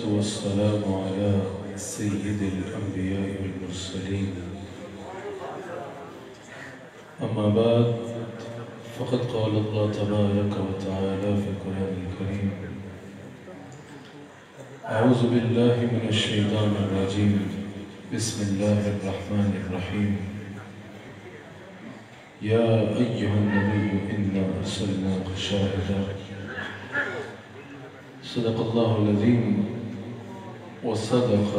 والسلام على سيد الأنبياء والمرسلين. أما بعد، فقد قال الله تبارك وتعالى في القرآن الكريم: أعوذ بالله من الشيطان الرجيم، بسم الله الرحمن الرحيم. يا أيها النبي إنا أرسلناك شاهدا. صدق الله العظيم وصدق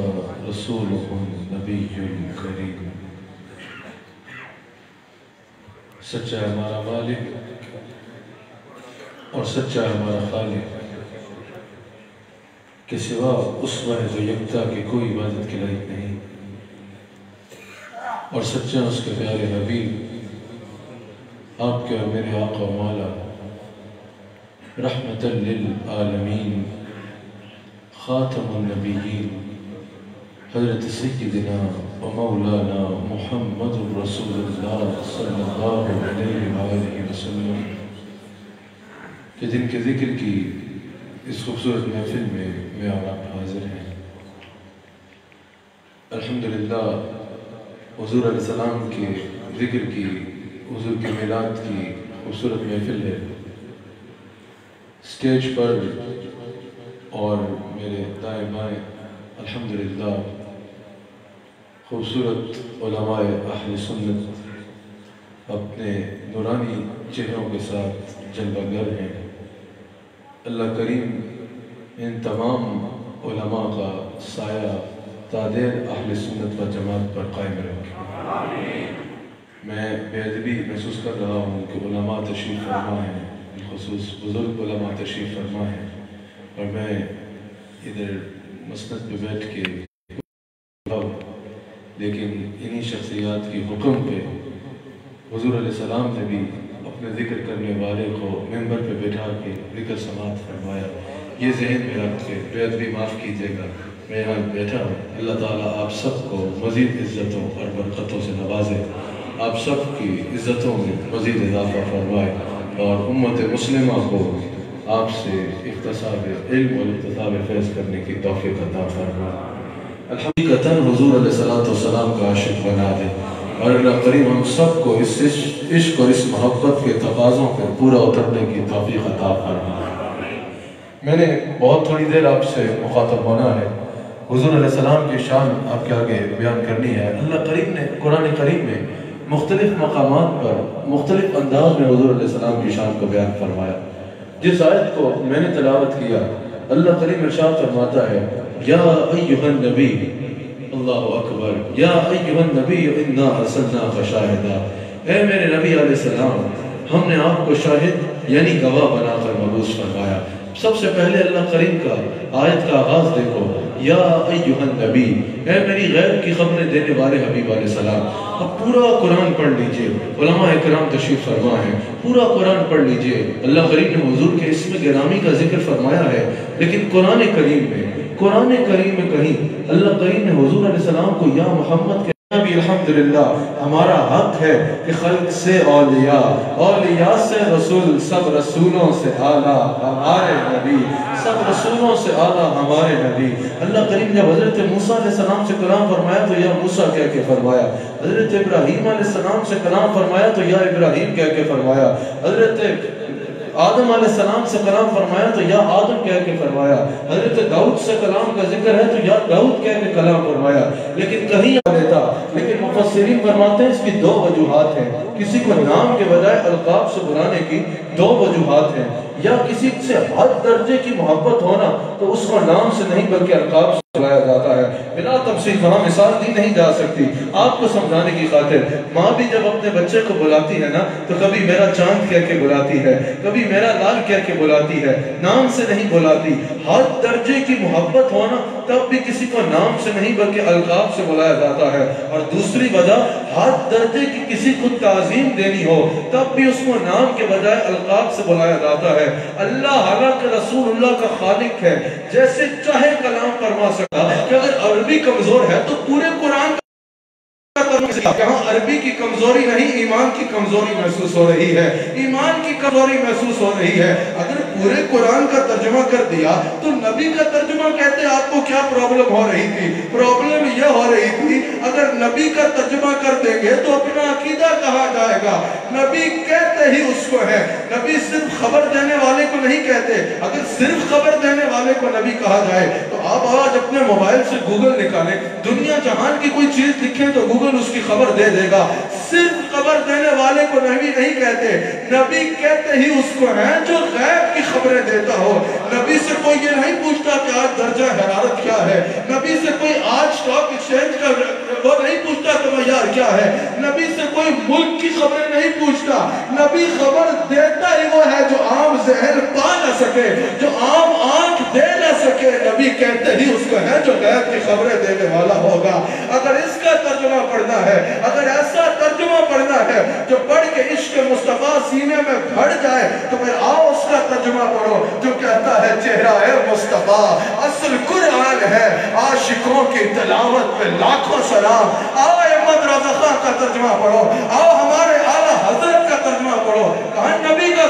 رسوله النبي الكريم. سچا ہمارا مالک اور سچا ہمارا خالق کے سوا اس واحد و یکتا کی کوئی عبادت کے لائق نہیں، اور سچا اس کے پیارے حبیب آپ کے اور میرے آقا و مولا رحمت للعالمین خاتم النبیین حضرت سیدنا و مولانا محمد رسول اللہ صلی اللہ علیہ وآلہ وسلم کہ جن کے ذکر کی اس خوبصورت محفل میں آپ حاضر ہیں. الحمدللہ حضور علیہ السلام کے ذکر کی، حضور کے میلاد کی خوبصورت محفل ہے. اسٹیج پر اور میرے دائیں بائیں الحمدللہ خوبصورت علماء اہل سنت اپنے نورانی چہروں کے ساتھ جلوہ گر ہیں. اللہ کریم ان تمام علماء کا سایہ تادیر اہل سنت و جماعت پر قائم رکھے. میں بے ادبی محسوس کر رہا ہوں کہ علماء تشریف فرما ہیں، بالخصوص بزرگ علماء تشریف فرما ہیں، اور میں ادھر مسند پہ بیٹھ کے لیکن انہی شخصیات کی حکم پہ حضور علیہ السلام نے بھی اپنے ذکر کرنے والے کو ممبر پہ بٹھا کے ذکر سماعت فرمایا. یہ ذہن میں رکھ کے بے ادبی معاف کیجیے گا، میں یہاں بیٹھا ہوں. اللہ تعالیٰ آپ سب کو مزید عزتوں اور برکتوں سے نوازے، آپ سب کی عزتوں میں مزید اضافہ فرمائے، اور امت مسلمہ کو آپ سے اقتصاب علم اور اقتصاب فیض کرنے کی توفیق عطا فرمائے. حقیقتاً حضور علیہ السلام کا عاشق بنا دے، اور اللہ کریم ہم سب کو اس عشق اور اس محبت کے تقاضوں پر پورا اترنے کی توفیق عطا فرمائے. میں نے بہت تھوڑی دیر آپ سے مخاطب ہونا ہے، حضور علیہ السلام کی شان آپ کے آگے بیان کرنی ہے. اللہ کریم نے قرآن کریم میں مختلف مقامات پر مختلف انداز میں حضور علیہ السلام کی شان کو بیان فرمایا. جس آیت کو میں نے تلاوت کیا، اللہ کریم ارشاد فرماتا ہے: یا ایھا النبی، اللہ اکبر، یا ایھا النبی انا ارسلناک شاہدا. اے میرے نبی علیہ السلام، ہم نے آپ کو شاہد یعنی گواہ بنا کر مبعوث فرمایا. سب سے پہلے اللہ کریم کا آیت کا آغاز دیکھو: یا ایھا النبی، اے میری غیب کی خبریں دینے والے حبیب علیہ السلام. اب پورا قرآن پڑھ لیجئے، علماء اکرام تشریف فرما ہیں، پورا قرآن پڑھ لیجئے. اللہ کریم نے حضور کے اسم گرامی کا ذکر فرمایا ہے، لیکن قرآن کریم میں کہیں اللہ کریم نے حضور علیہ السلام کو یا محمد کے بھی الحمدللہ ہمارا حق ہے کہ خلق سے اولیاء، اولیاء سے رسول، سب رسولوں سے اعلیٰ ہمارے نبی، سب رسولوں سے اعلیٰ ہمارے نبی. اللہ کریم نے حضرت موسیٰ علیہ السلام سے کلام فرمایا تو یا موسیٰ کہہ کے فرمایا. حضرت ابراہیم علیہ السلام سے کلام فرمایا تو یا ابراہیم کہہ کے فرمایا. حضرت آدم علیہ السلام سے کلام فرمایا تو یا آدم کہہ کے فرمایا. حضرت داؤد سے کلام کا ذکر ہے تو یا داؤد کہہ کے کلام فرمایا. لیکن کہیں لیتا، لیکن مفسرین فرماتے ہیں اس کی دو وجوہات ہیں. کسی کو نام کے بجائے القاب سے بلانے کی دو وجوہات ہیں. یا کسی سے حد درجے کی محبت ہونا تو اس کو نام سے نہیں بلکہ القاب سے بلایا جاتا ہے. بلا تفصیل وہاں مثال دی نہیں جا سکتی. آپ کو سمجھانے کی خاطر ماں بھی جب اپنے بچے کو بلاتی ہے نا تو کبھی میرا چاند کہہ کے بلاتی ہے، کبھی میرا لال کہہ کے بلاتی ہے، نام سے نہیں بلاتی. حد درجے کی محبت ہونا تب بھی کسی کو نام سے نہیں بلکہ القاب سے بلایا جاتا ہے. اور دوسری وجہ، حد درجے کی کسی کو تعظیم دینی ہو تب بھی اس کو نام کے بجائے القاب سے بلایا جاتا ہے. اللہ حالانکہ رسول اللہ کا خالق ہے، جیسے چاہے کلام فرما سکتا. کہ اگر عربی کمزور ہے تو پورے قرآن کا یہاں عربی کی کمزوری نہیں، ایمان کی کمزوری محسوس ہو رہی ہے، ایمان کی کمزوری محسوس ہو رہی ہے۔ اگر پورے قرآن کا ترجمہ کر دیا تو نبی کا ترجمہ کہتے آپ کو کیا پرابلم ہو رہی تھی؟ پرابلم یہ ہو رہی تھی اگر نبی کا ترجمہ کر دیں گے تو اپنا عقیدہ کہا جائے گا؟ نبی کہتے ہی اس کو ہے، نبی صرف خبر دینے والے کو نہیں کہتے۔ اگر صرف خبر دینے والے کو نبی کہا جائے تو آپ آج اپنے موبائل سے گوگل نکالیں، دنیا جہان کی کوئی چیز لکھیں تو گوگل اس کی خبر دے دے گا۔ صرف خبر دینے والے کو نبی نہیں کہتے، نبی کہتے ہی اس کو ہے جو غیب کی خبریں دیتا ہو۔ نبی سے کوئی یہ نہیں پوچھتا کہ آج درجہ حرارت کیا ہے، نبی سے کوئی آج اسٹاک ایکسچینج کا وہ نہیں پوچھتا کہ معیار کیا ہے، نبی سے کوئی ملک کی خبریں نہیں پوچھتا، نبی خبر دیتا ہی وہ ہے جو عام ذہن پا نہ سکے، جو عام آنکھ دے نہ سکے۔ نبی کہتے ہی اس کو ہے جو غیب کی خبریں دینے والا ہوگا۔ اگر اس کا ترجمہ پڑھنا ہے، اگر ایسا ترجمہ پڑھنا ہے جو پڑھ کے عشق مصطفیٰ سینے میں بھر جائے تو پھر آؤ اس کا ترجمہ پڑھو جو کہتا ہے چہرہ مصطفیٰ اصل قرآن ہے، عاشقوں کی تلاوت پہ لاکھوں سلام۔ آؤ احمد رضا خان کا ترجمہ پڑھو، آؤ ہمارے اعلیٰ حضرت کا ترجمہ پڑھو۔ کہاں نبی کا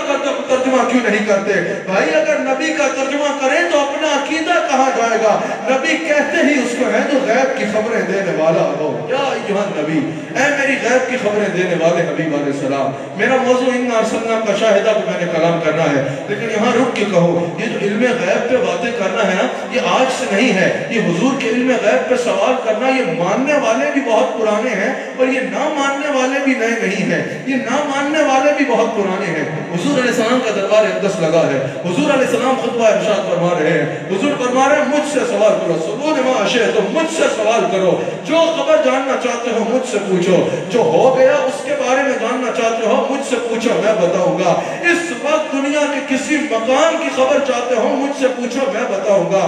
ترجمہ کیوں نہیں کرتے؟ بھائی اگر نبی کا ترجمہ کریں تو اپنا عقیدہ کہاں جائے گا؟ نبی کہتے ہی اس کو ہے جو غیب کی خبریں دینے والا ہو۔ یا ایھا نبی، اے میری غیب کی خبریں دینے والے حبیب علیہ السلام۔ میرا موضوع اِنَّا ارسلناک کا شاہدہ پہ میں نے کلام کرنا ہے، لیکن یہاں رک کے کہو یہ جو علم غیب پہ باتیں کرنا ہے نا، یہ آج سے نہیں ہے۔ یہ حضور کے علم غیب پہ سوال کرنا، یہ ماننے والے بھی بہت پرانے ہیں اور یہ نہ ماننے والے بھی نئے نہیں ہیں، یہ نہ ماننے والے بھی بہت پرانے ہیں۔ حضور علیہ السلام کا دربار اقدس لگا ہے، حضور علیہ السلام خطبہ ارشاد فرما رہے ہیں، حضور فرما رہے ہیں مجھ سے سوال کرو، سلون ما اشئتم، مجھ سے سوال کرو، جو خبر جاننا چاہتے ہو مجھ سے پوچھو، جو ہو گیا اس کے بارے میں جاننا چاہتے ہو مجھ سے پوچھو میں بتاؤں گا۔ اس وقت دنیا کے کسی مقام کی خبر چاہتے ہو مجھ سے پوچھو میں بتاؤں گا۔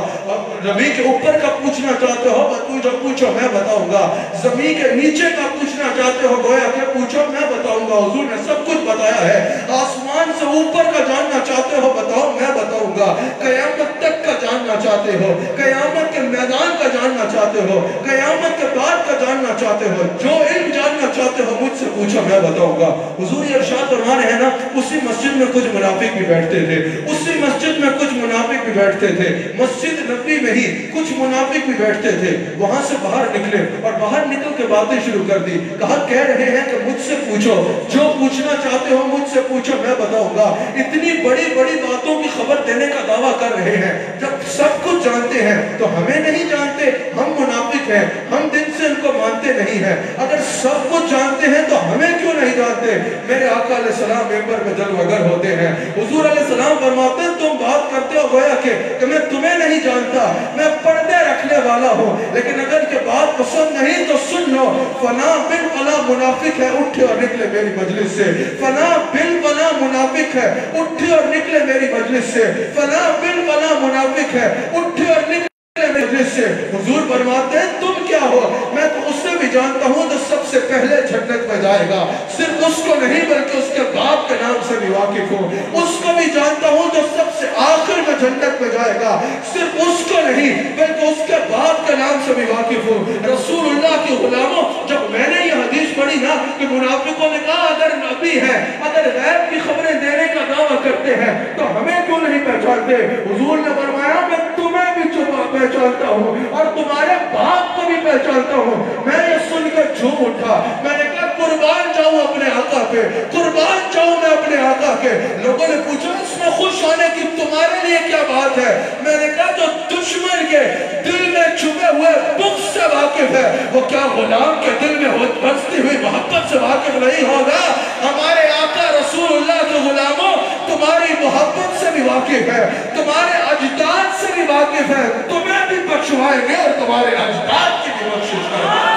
نبی کے اوپر کا پوچھنا چاہتے ہو پوچھو میں بتاؤں گا۔ زمین کے نیچے کا پوچھنا چاہتے ہو گویا کہ پوچھو میں بتاؤں گا۔ حضور نے سب کچھ بتایا ہے۔ آسمان سے اوپر کا جاننا چاہتے ہو بتاؤ میں بتاؤں گا۔ قیامت تک کا جاننا چاہتے ہو، قیامت کے میدان کا جاننا چاہتے ہو، قیامت کے بعد کا جاننا چاہتے ہو، جو علم جاننا چاہتے ہو مجھ سے پوچھو میں بتاؤں گا۔ حضور یہ ارشاد فرما رہے ہیں نا، اسی مسجد میں کچھ منافق بھی بیٹھتے تھے، اسی مسجد میں کچھ منافق بھی بیٹھتے تھے، مسجد نبوی میں ہی کچھ منافق بھی بیٹھتے تھے۔ وہاں سے باہر نکلے اور باہر نکل کے باتیں شروع کر دی، کہا کہہ رہے ہیں کہ مجھ سے پوچھو، جو پوچھنا چاہتے ہو مجھ سے پوچھو میں بتاؤں گا۔ اتنی بڑی بڑی باتوں کی خبر دینے کا دعویٰ کر رہے ہیں، جب سب کچھ جانتے ہیں تو ہمیں نہیں جانتے، ہم منافق ہیں، ہم دن سے ان کو مانتے نہیں ہیں۔ اگر سب کچھ جانتے ہیں تو ہمیں کیوں نہیں جانتے؟ میرے آقا علیہ السلام ممبر پہ جلوگر ہوتے ہیں، حضور علیہ السلام فرماتے ہیں تم بات کرتے ہو گویا کہ میں تمہیں نہیں جانتا، میں پردے رکھنے والا ہوں، لیکن اگر یہ بات پسند نہیں تو سن لو، فلاں بن فلاں منافق ہے اٹھے اور نکلے میری مجلس سے، فلاں بن فلاں منافق ہے اٹھے اور نکلے میری مجلس سے، فلاں بن فلاں منافق ہے اٹھے اور نکلے مجلس سے۔ حضور فرماتے ہیں تم کیا ہو؟ میں تو اس سے بھی جانتا ہوں جو سب سے پہلے جنت میں جائے گا، صرف اس کو نہیں بلکہ اس کے باپ کے نام سے بھی واقف ہوں۔ اس کو بھی جانتا ہوں جو سب سے آخر میں جنت میں جائے گا، صرف اس کو نہیں بلکہ اس کے باپ کے نام سے بھی واقف ہوں۔ رسول اللہ کے غلاموں، جب میں نے یہ حدیث پڑھی نا کہ منافقوں نے کہا اگر نبی ہے، اگر غیب کی خبریں دینے کا دعویٰ کرتے ہیں تو ہمیں کیوں نہیں پہچانتے؟ حضور نے فرمایا میں تمہیں بھی پہچانتا ہوں اور تمہارے باپ کو بھی پہچانتا ہوں۔ میں یہ سن کر جھوم اٹھا، میں نے کہا قربان جاؤں اپنے آقا پہ، قربان جاؤں میں اپنے آقا کے۔ لوگوں نے پوچھا اس میں خوش ہونے کی تمہارے لیے کیا بات ہے؟ میں نے کہا جو دشمن کے دل میں چھپے ہوئے بغض سے واقف ہے وہ کیا غلام کے دل میں بستی ہوئی محبت سے واقف نہیں ہوگا؟ ہمارے آقا رسول اللہ کے غلاموں تمہاری محبت سے بھی واقف ہے، تمہارے اجداد سے بھی واقف ہے، تمہیں بھی بخشوائیں گے اور تمہارے اجداد کی بھی بخشش کریں گے۔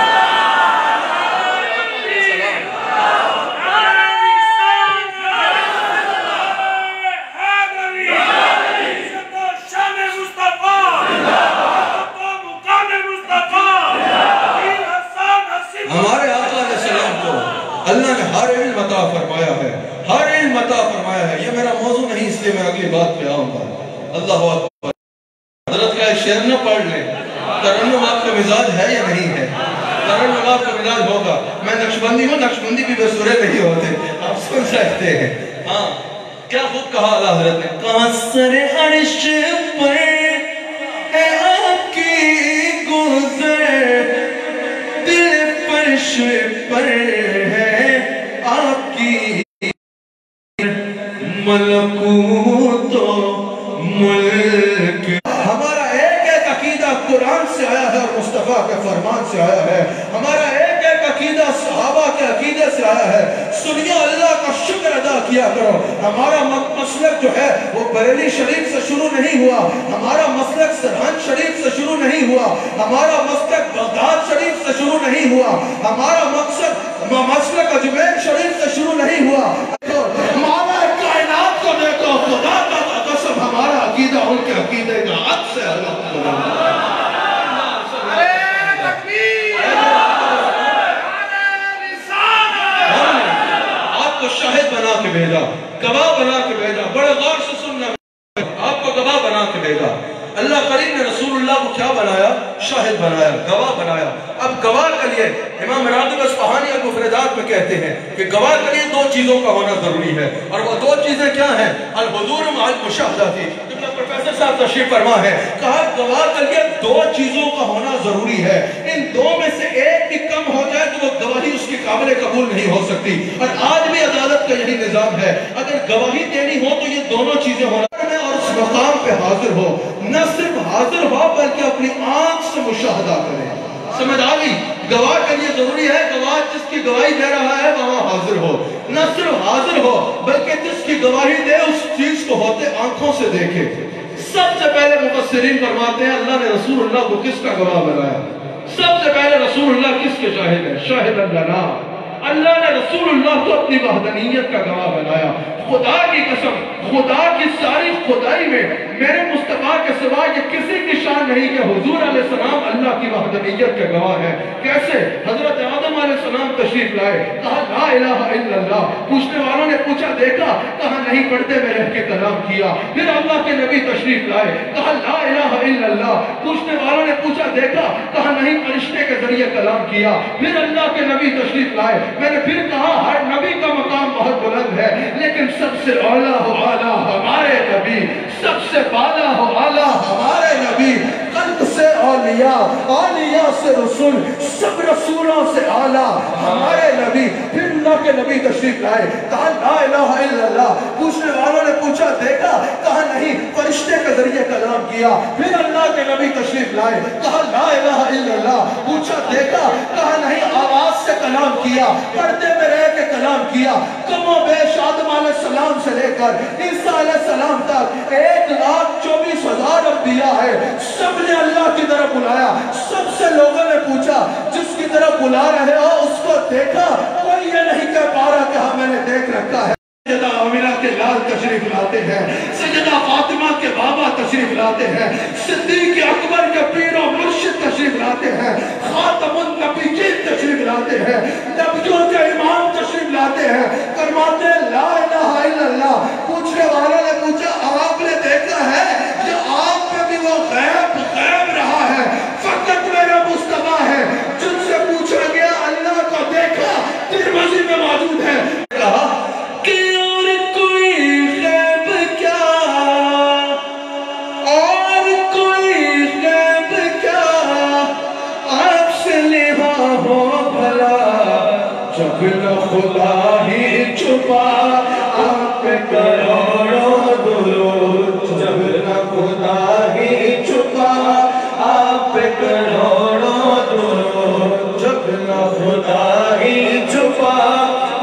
ہمارے آقا علیہ السلام کو اللہ نے ہر علم عطا فرمایا ہے، ہر علم عطا فرمایا ہے۔ یہ میرا موضوع نہیں اس لیے میں اگلی بات پہ آؤں گا۔ اللہ اکبر۔ حضرت کا ایک شعر نہ پڑھ لیں، ترنم آپ کا مزاج ہے یا نہیں ہے؟ قرن نواب کا مزاج ہوگا. میں نقشبندی ہوں, نقشبندی بھی بے سرے نہیں ہوتے, آپ سن سکتے ہیں. ہاں کیا خوب کہا اعلیٰ حضرت نے, کہاں سر عرش پر ہے آپ کی گزر, دل فرش پر ہے آپ کی ملکوت و ملک. ہمارا ایک ایک عقیدہ قرآن سے آیا ہے اور مصطفیٰ کے فرمان سے آیا ہے. ہمارا ایک ایک عقیدہ صحابہ کے عقیدے سے آیا ہے. سنیے, اللہ کا شکر ادا کیا کرو. ہمارا مسلک جو ہے وہ بریلی شریف سے شروع نہیں ہوا, ہمارا مسلک سرہند شریف سے شروع نہیں ہوا, ہمارا مسلک بغداد شریف سے شروع نہیں ہوا, ہمارا مسلک اجمیر شریف سے شروع نہیں ہوا. کائنات کو دیکھو, خدا کا قسم ہمارا عقیدہ ان کے عقیدے کا حد سے الگ ہے. آپ کو شاہد بنا کے بھیجا, گواہ بنا کے بھیجا, بڑے غور سے سننا, آپ کو گواہ بنا کے بھیجا. اللہ کریم نے رسول اللہ کو کیا بنایا؟ شاہد بنایا, گواہ بنایا. اب گواہ کے لیے امام راغب اصفہانی المفردات میں کہتے ہیں کہ گواہ کے لیے دو چیزوں کا ہونا ضروری ہے, اور وہ دو چیزیں کیا ہیں؟ الحضور مع المشاہدہ تھی. پروفیسر صاحب تشریف فرما ہے, کہا گواہ کے لیے دو چیزوں کا ہونا ضروری ہے, ان دو میں سے ایک بھی کم ہو جائے تو وہ گواہی اس کی قابل قبول نہیں ہو سکتی. اور آج بھی عدالت کا یہی نظام ہے, اگر گواہی دینی ہو تو یہ دونوں چیزیں ہونا اور اس مقام پہ حاضر ہو, نہ صرف حاضر ہو بلکہ اپنی آنکھ سے مشاہدہ کرے. سمجھ آگئی؟ گواہ کے لیے ضروری ہے گواہ جس کی گواہی دے رہا ہے وہاں حاضر ہو, نہ صرف حاضر ہو بلکہ جس کی گواہی دے اس چیز کو ہوتے آنکھوں سے دیکھے. سب سے پہلے مفسرین فرماتے ہیں اللہ نے رسول اللہ کو کس کا گواہ بنایا؟ سب سے پہلے رسول اللہ کس کے شاہد ہے؟ شاہد اللہ. اللہ نے رسول اللہ کو اپنی وحدانیت کا گواہ بنایا. خدا کی قسم, خدا کی ساری خدائی میں میرے مصطفیٰ کے سوا یہ کسی کی شان نہیں کہ حضور علیہ السلام اللہ کی وحدانیت کا گواہ ہے. کیسے؟ حضرت آدم علیہ السلام تشریف لائے, کہا لا الہ الا اللہ. پوچھنے والوں نے پوچھا دیکھا, کہا نہیں پردے میں رہ کے کلام کیا. پھر اللہ کے نبی تشریف لائے, کہا لا الہ الا اللہ. پوچھنے والوں نے پوچھا دیکھا, کہا نہیں فرشتے کے ذریعے کلام کیا. پھر اللہ کے نبی تشریف لائے. میں نے پھر کہا ہر نبی کا مقام بہت بلند ہے, لیکن سب سے اعلیٰ ہو اعلیٰ ہمارے نبی, سب سے بالا ہو اعلیٰ ہمارے نبی. قلب سے اولیاء, اولیاء سے رسول, سب رسولوں سے اعلیٰ ہمارے نبی. پھر اللہ کے نبی تشریف لائے, کہا لا الہ الا اللہ. پوچھنے والوں نے پوچھا دیکھا, کہا نہیں فرشتے کے ذریعے کلام کیا. پھر اللہ کے نبی تشریف لائے, کہا لا الہ الا اللہ. پوچھا دیکھا, کہا نہیں آواز سے کلام کیا, پردے میں رہ کے کلام کیا. کم و بیش آدم علیہ السلام سے لے کر عیسیٰ علیہ السلام تک 1,24,000 انبیاء ہے, سب نے اللہ کی طرف بلایا. سب سے لوگوں نے پوچھا جس کی طرف بلا رہے ہو اس کو دیکھا؟ کوئی یہ نہیں کہہ پا رہا کہ ہاں میں نے دیکھ رکھا ہے. سیدہ آمنہ کے لال تشریف لاتے ہیں, سیدہ فاطمہ کے بابا تشریف لاتے ہیں, صدیق اکبر کے پیر و مرشد تشریف لاتے ہیں, خاتم النبیین تشریف لاتے ہیں, نبیوں کے امام تشریف لاتے ہیں. فرماتے ہیں لا الہ الا اللہ. پوچھنے والوں نے پوچھا آپ نے دیکھا ہے؟ یہ آپ میں بھی وہ غیب رہا ہے, فقط میرا مصطفیٰ ہے. جن سے پوچھا گیا اللہ کو دیکھا, ترمذی میں موجود ہے. کہا کہ اور کوئی غیب کیا, اور کوئی غیب کیا, آپ سے لوا ہو بھلا, جب نہ خدا ہی چھپا آپ پہ کروڑوں درود. جب نہ خدا ہی چھپا آپ پہ کروڑوں درود. جب نہ خدا ہی چھپا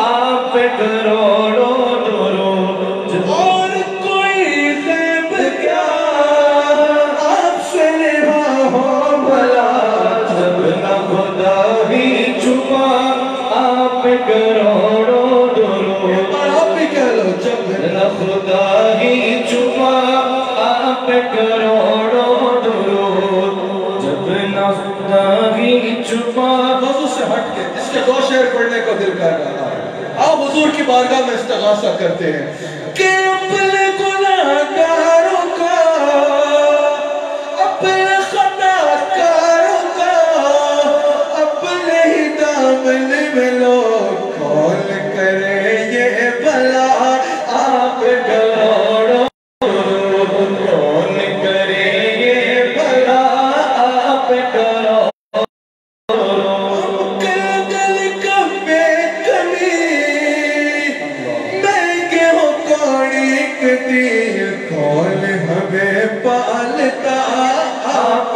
آپ پہ کروڑوں درود. اور کوئی غیب کیا, آپ سے لوا ہو بھلا, جب نہ خدا ہی چھپا آپ پہ کروڑوں درود. اور آپ بھی کہہ لو جب نہ خدا ہی چھپا آپ پہ کروڑوں درود. جب نہ خدا ہی چھپا. موضوع سے ہٹ کے اس کے 2 شعر پڑھنے کو دل کر رہا ہے. آپ حضور کی بارگاہ میں استغاثہ کرتے ہیں کہ اپنے گناہگاروں کا, اپنے خطا کاروں کا, اپنے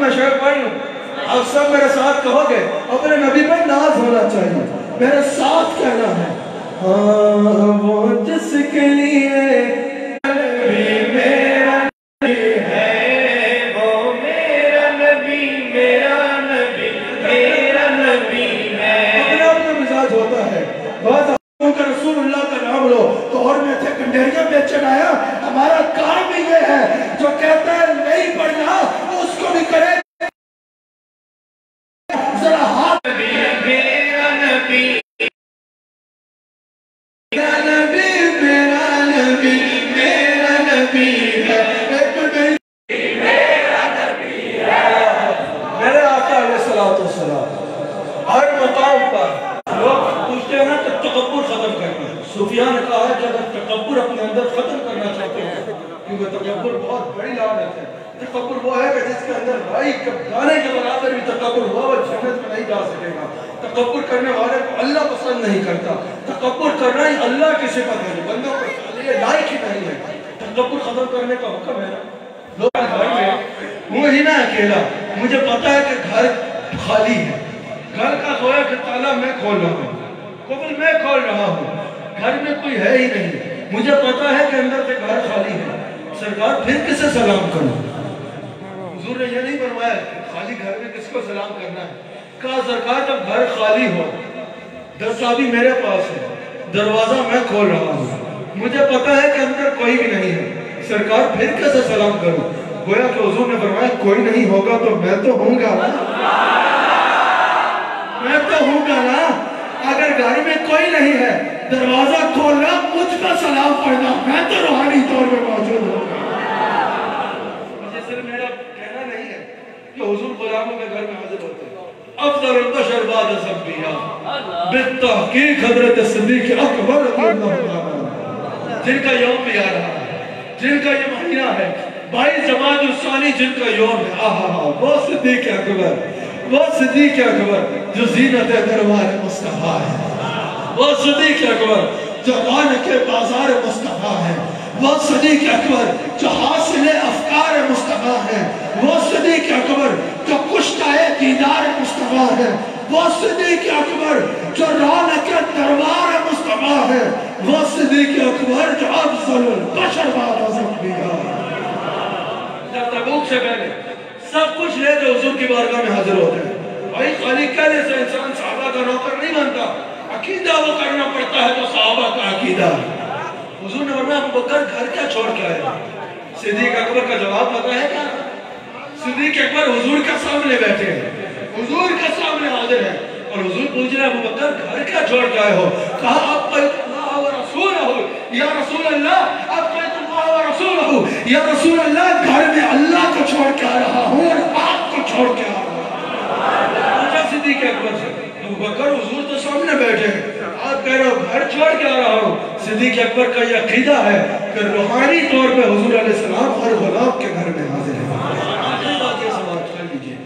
میں شعر پڑھ لوں؟ آپ سب میرے ساتھ کہو گے اپنے نبی پر ناز ہونا چاہیے، میرے ساتھ کہنا ہے ہاں وہ جس کے لیے نبی میرا نبی ہے، وہ میرا نبی میرا نبی میرا نبی ہے۔ اپنے آپ کا مزاج ہوتا ہے، بہت کا رسول اللہ کا نام لو تو اور میں تھے کنڈیریاں بیچن آیا۔ ہمارا کام بھی یہ ہے جو کہتا ہے نہیں پڑھنا اس کو بھی کرے ذرا ہاتھ میرا نبی میرا نبی میرا نبی میرا نبی ہے، میرا نبی ہے میرے آقا علیہ السلام۔ ہر مقام پر لوگ پوچھتے ہیں نا کہ تکبر ختم کرنا ہے۔ سفیان نے کہا ہے کہ اگر تکبر اپنے اندر ختم کرنا چاہتے ہیں، کیونکہ تکبر بہت بڑی لعنت ہے۔ تکبر وہ ہے کہ جس کے اندر رائی گانے کے برابر بھی تکبر ہوا وہ جنت میں نہیں جا سکے گا۔ تکبر کرنے والے کو اللہ پسند نہیں کرتا۔ تکبر کرنا ہی اللہ کی صفت ہے، بندوں کو یہ لائق ہی نہیں ہے۔ تکبر ختم کرنے کا حکم ہے نا۔ لوگ گھر میں ہوں ہی نہ اکیلا، مجھے پتا ہے کہ گھر خالی ہے، گھر کا سویا کہ تالا میں کھول رہا ہوں، قبل میں کھول رہا ہوں، گھر میں کوئی ہے ہی نہیں، مجھے پتا ہے کہ اندر سے گھر خالی ہے، سرکار پھر کسے سلام کروں؟ حضور نے یہ نہیں فرمایا خالی گھر میں کس کو سلام کرنا ہے، کہا سرکار جب گھر خالی ہو، دستچابی میرے پاس ہے، دروازہ میں کھول رہا ہوں، مجھے پتا ہے کہ اندر کوئی بھی نہیں ہے، سرکار پھر کسے سلام کروں؟ گویا کہ حضور نے فرمایا کوئی نہیں ہوگا تو میں تو ہوں گا نا، میں تو ہوں گا نا۔ اگر گھر میں کوئی نہیں ہے دروازہ کھولنا مجھ پر سلام پڑھنا، میں تو روحانی طور پہ موجود ہوں گا۔ مجھے صرف میرا کہنا نہیں ہے کہ حضور غلاموں کے گھر میں حاضر ہوتے ہیں۔ افضل البشر بعد الانبیاء بالتحقیق حضرت صدیق اکبر رضی اللہ عنہ، جن کا یوم بھی آ رہا ہے، جن کا یہ مہینہ ہے 22 جمادی الثانی، جن کا یوم ہے، وہ صدیق اکبر، وہ صدیق اکبر جو زینت دربار مصطفیٰ ہے، وہ صدیق اکبر جو رونق بازار مصطفیٰ ہے، وہ صدیق اکبر جو حاصل افکار مصطفیٰ ہے، وہ صدیق اکبر جو کشتہ دیدار مصطفیٰ ہے، وہ صدیق اکبر جو رونق دربار مصطفیٰ ہے، وہ صدیق اکبر جو افضل البشر بعد الانبیاء۔ جب تبوک سے پہلے سب کچھ لے جو حضور کی بارگاہ میں حاضر ہوتے ہیں، بھائی خالی کہنے سے انسان صحابہ کا نوکر نہیں بنتا، عقیدہ وہ کرنا پڑتا ہے تو صحابہ کا عقیدہ۔ حضور نے فرمایا ابو بکر گھر کیا چھوڑ کے آئے؟ صدیق اکبر کا جواب پتا ہے کیا؟ صدیق اکبر حضور کے سامنے بیٹھے ہیں، حضور کے سامنے حاضر ہیں، اور حضور پوچھ رہے ہیں ابو بکر گھر کیا چھوڑ کے آئے ہو؟ کہا ابقیت اللہ و رسولہ یا رسول اللہ، ابقیت اللہ و رسولہ یا رسول اللہ، گھر میں اللہ کو چھوڑ کے آ رہا ہوں اور آپ کو چھوڑ کے آ رہا ہوں۔ پوچھا صدیق اکبر سے، ابو بکر حضور تو سامنے بیٹھے ہیں، آپ کہہ رہے ہو گھر چھوڑ کے آ رہا ہوں۔ صدیق اکبر کا یہ عقیدہ ہے کہ روحانی طور پہ حضور علیہ السلام ہر غلام کے گھر میں حاضر ہے۔ آخری بات یہ سماعت کر لیجئے،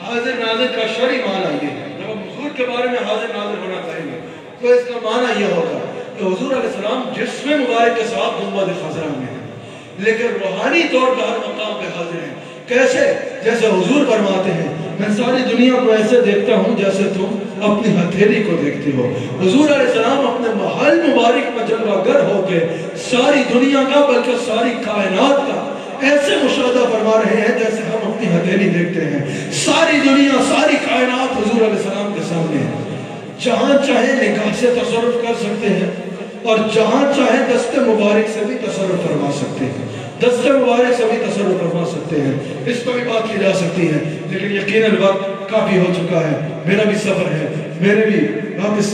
حاضر ناظر کا شرعی معنی یہ ہے، جب ہم حضور کے بارے میں حاضر ناظر ہونا کہیں گے تو اس کا معنی یہ ہوگا کہ حضور علیہ السلام جسم مبارک کے ساتھ گنبد خضرا میں ہیں، لیکن روحانی طور پر ہر مقام پہ حاضر ہیں۔ کیسے؟ جیسے حضور فرماتے ہیں میں ساری دنیا کو ایسے دیکھتا ہوں جیسے تم اپنی ہتھیلی کو دیکھتے ہو۔ حضور علیہ السلام اپنے محل مبارک میں جلوہ گر ہو کے ساری دنیا کا بلکہ ساری کائنات کا ایسے مشاہدہ فرما رہے ہیں جیسے ہم اپنی ہتھیلی دیکھتے ہیں۔ ساری دنیا ساری کائنات حضور علیہ السلام کے سامنے ہے، جہاں چاہیں نگاہ سے تصرف کر سکتے ہیں اور جہاں چاہیں دست مبارک سے بھی تصرف فرما سکتے ہیں، دست مبارک سے بھی تصرف فرما سکتے ہیں، اس پر بھی بات کی جا سکتی ہے، لیکن یقیناً وقت کافی ہو چکا ہے، میرا بھی سفر ہے، میرے بھی واپس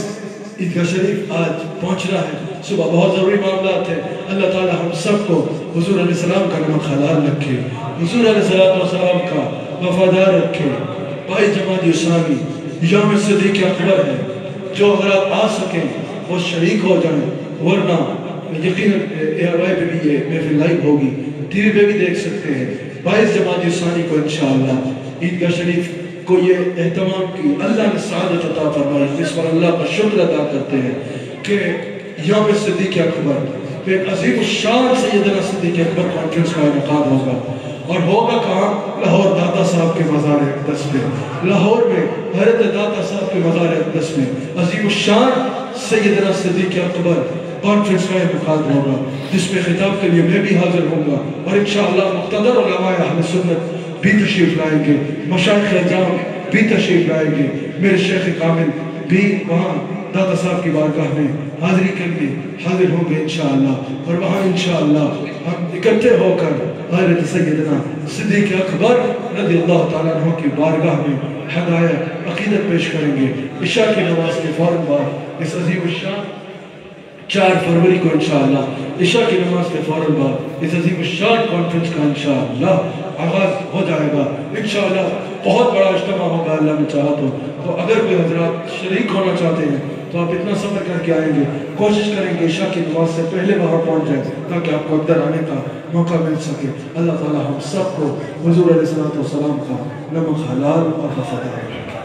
عیدگاہ شریف آج پہنچنا ہے، صبح بہت ضروری معاملات ہیں۔ اللہ تعالی ہم سب کو حضور علیہ السلام کا نمک حلال رکھے، حضور علیہ السلام کا وفادار رکھے۔ بھائی جمادی اسلامی یوم صدیق اکبر ہے، جو اگر آپ آ سکیں وہ شریک ہو جائیں، ورنہ یقیناً ARY پہ بھی یہ محفل لائیو ہوگی، ٹی وی پہ بھی دیکھ سکتے ہیں۔ 22 جمادی ثانی کو انشاءاللہ عیدگاہ شریف کو یہ اہتمام کی اللہ نے سعادت عطا فرمائی، اس پر اللہ کا شکر ادا کرتے ہیں کہ یوم صدیق اکبر پہ ایک عظیم الشان سیدنا صدیق اکبر کانفرنس کا انعقاد ہوگا، اور ہوگا کہاں؟ لاہور داتا صاحب کے مزار اقدس میں. لاہور میں حضرت داتا صاحب کے مزار اقدس میں عظیم الشان سیدنا صدیق اکبر کانفرنس کا انعقاد ہوگا، جس میں خطاب کے لیے میں بھی حاضر ہوں گا، اور انشاءاللہ مقتدر علماء اہل سنت بھی تشریف لائیں گے، مشائخ اعظام بھی تشریف لائیں گے، میرے شیخ کامل بھی وہاں داتا صاحب کی بارگاہ میں حاضری کے لیے حاضر ہوں گے انشاءاللہ. اور وہاں انشاءاللہ ہم اکٹھے ہو کر حضرت سیدنا صدیق اکبر رضی اللہ تعالیٰ عنہ کی بارگاہ میں ہدایت عقیدت پیش کریں گے. عشاء کی نماز کے فوراً بعد اس عظیم الشان 4 فروری کو انشاءاللہ عشاء کی نماز کے فوراً بعد اس عظیم الشان کانفرنس کا انشاءاللہ آغاز ہو جائے گا. انشاءاللہ بہت بڑا اجتماع ہوگا اللہ نے چاہا تو اگر کوئی حضرات شریک ہونا چاہتے ہیں تو آپ اتنا سفر کر کے آئیں گے، کوشش کریں گے عشاء کی نماز سے پہلے وہاں پہنچ جائیں تاکہ آپ کو اندر آنے کا موقع مل سکے. اللہ تعالیٰ ہم سب کو حضور علیہ الصلوۃ والسلام کا نمک حلال اور حفظ